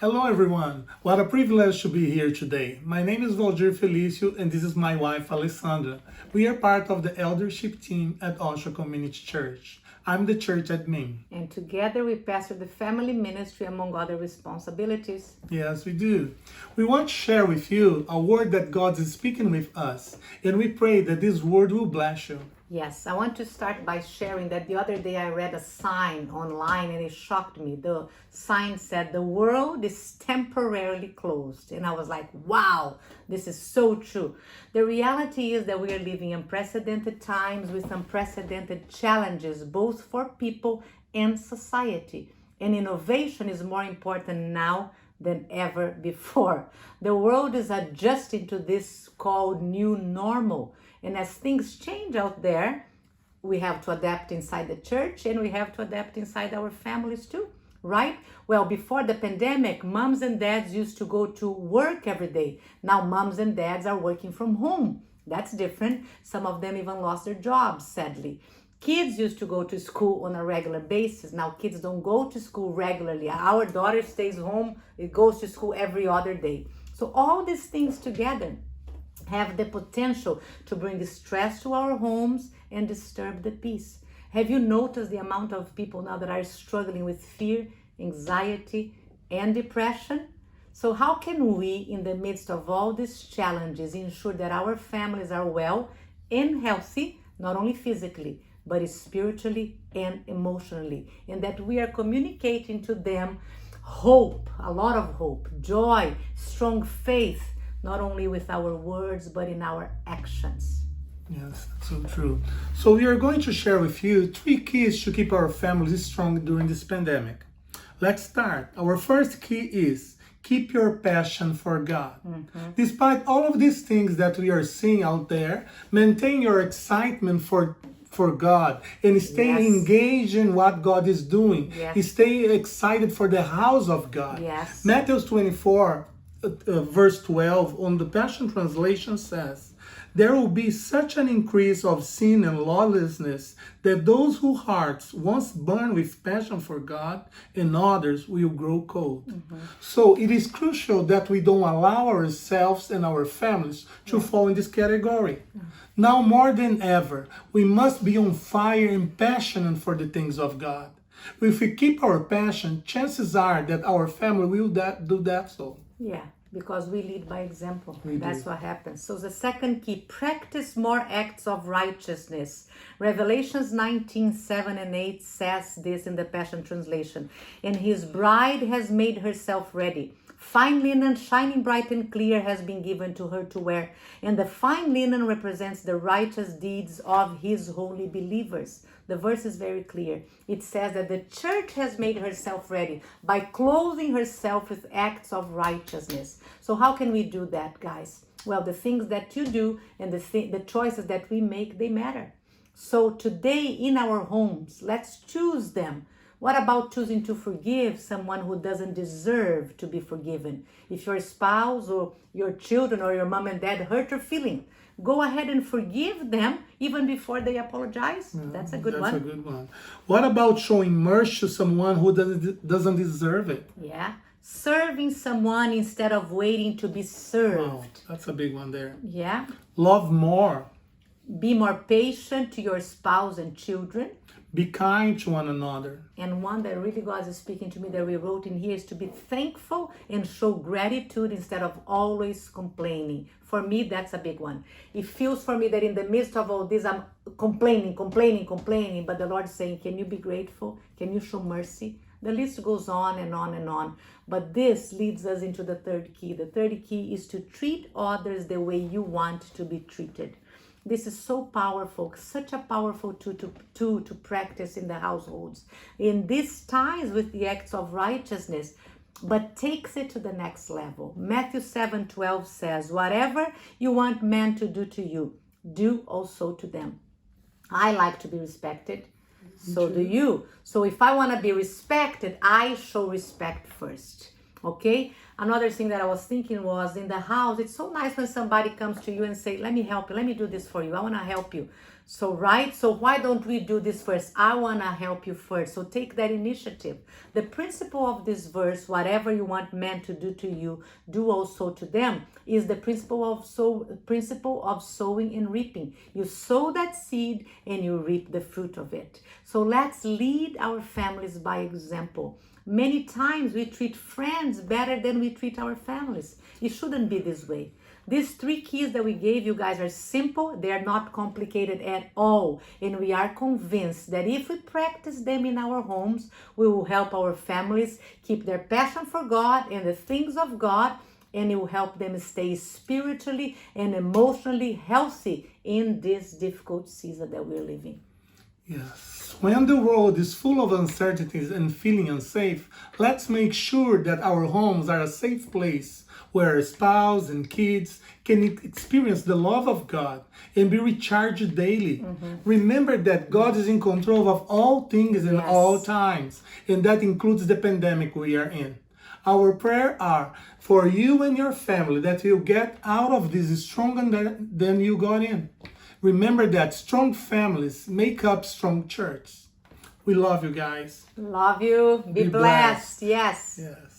Hello everyone, what a privilege to be here today. My name is Valdir Felicio and this is my wife Alessandra. We are part of the eldership team at Osho Community Church. I'm the church admin. And together we pastor the family ministry among other responsibilities. Yes, we do. We want to share with you a word that God is speaking with us, and we pray that this word will bless you. Yes, I want to start by sharing that the other day I read a sign online and it shocked me. The sign said, "The world is temporarily closed." And I was like, wow, this is so true. The reality is that we are living unprecedented times with unprecedented challenges, both for people and society. And innovation is more important now than ever before. The world is adjusting to this called new normal. And as things change out there, we have to adapt inside the church and we have to adapt inside our families too, right? Well, before the pandemic, moms and dads used to go to work every day. Now moms and dads are working from home. That's different. Some of them even lost their jobs, sadly. Kids used to go to school on a regular basis. Now kids don't go to school regularly. Our daughter stays home. It goes to school every other day. So all these things together have the potential to bring stress to our homes and disturb the peace. Have you noticed the amount of people now that are struggling with fear, anxiety, and depression? So how can we, in the midst of all these challenges, ensure that our families are well and healthy, not only physically, but spiritually and emotionally, and that we are communicating to them hope, a lot of hope, joy, strong faith, not only with our words, but in our actions. Yes, that's so true. So we are going to share with you 3 keys to keep our families strong during this pandemic. Let's start. Our first key is keep your passion for God. Despite all of these things that we are seeing out there, maintain your excitement for God and stay engaged in what God is doing. Stay excited for the house of God. Matthew 24 verse 12 on the Passion Translation says, "There will be such an increase of sin and lawlessness that those whose hearts once burned with passion for God and others will grow cold." So it is crucial that we don't allow ourselves and our families to fall in this category. Now more than ever, we must be on fire and passionate for the things of God. If we keep our passion, chances are that our family will do that so. Yeah, because we lead by example. That's what happens. So the second key, practice more acts of righteousness. Revelations 19:7 and 8 says this in the Passion Translation. "And his bride has made herself ready. Fine linen, shining bright and clear, has been given to her to wear. And the fine linen represents the righteous deeds of his holy believers." The verse is very clear. It says that the church has made herself ready by clothing herself with acts of righteousness. So how can we do that, guys? Well, the things that you do and the choices that we make, they matter. So today in our homes, let's choose them. What about choosing to forgive someone who doesn't deserve to be forgiven? If your spouse or your children or your mom and dad hurt your feeling, go ahead and forgive them even before they apologize. That's a good one. That's a good one. What about showing mercy to someone who doesn't deserve it? Yeah. Serving someone instead of waiting to be served. Wow, that's a big one there. Yeah. Love more. Be more patient to your spouse and children. Be kind to one another. And one that really God is speaking to me that we wrote in here is to be thankful and show gratitude instead of always complaining. For me, that's a big one. It feels for me that in the midst of all this, I'm complaining, but the Lord is saying, can you be grateful? Can you show mercy? The list goes on and on and on. But this leads us into the third key. The third key is to treat others the way you want to be treated. This is so powerful, such a powerful tool to practice in the households. In these ties with the acts of righteousness, but takes it to the next level. Matthew 7:12 says, "Whatever you want men to do to you, do also to them." I like to be respected. So do you. So if I want to be respected, I show respect first. Okay? Another thing that I was thinking was in the house, it's so nice when somebody comes to you and say, let me help you, let me do this for you, I want to help you. So, right? So, why don't we do this first? I want to help you first. So, take that initiative. The principle of this verse, whatever you want men to do to you, do also to them, is the principle of sowing and reaping. You sow that seed and you reap the fruit of it. So, let's lead our families by example. Many times we treat friends better than we treat our families. It shouldn't be this way. These 3 keys that we gave you guys are simple, they are not complicated at all. And we are convinced that if we practice them in our homes, we will help our families keep their passion for God and the things of God, and it will help them stay spiritually and emotionally healthy in this difficult season that we're living. Yes. When the world is full of uncertainties and feeling unsafe, let's make sure that our homes are a safe place where spouse and kids can experience the love of God and be recharged daily. Remember that God is in control of all things in all times, and that includes the pandemic we are in. Our prayer are for you and your family that you get out of this stronger than you got in. Remember that strong families make up strong church. We love you guys. Love you. Be blessed. Yes. Yes.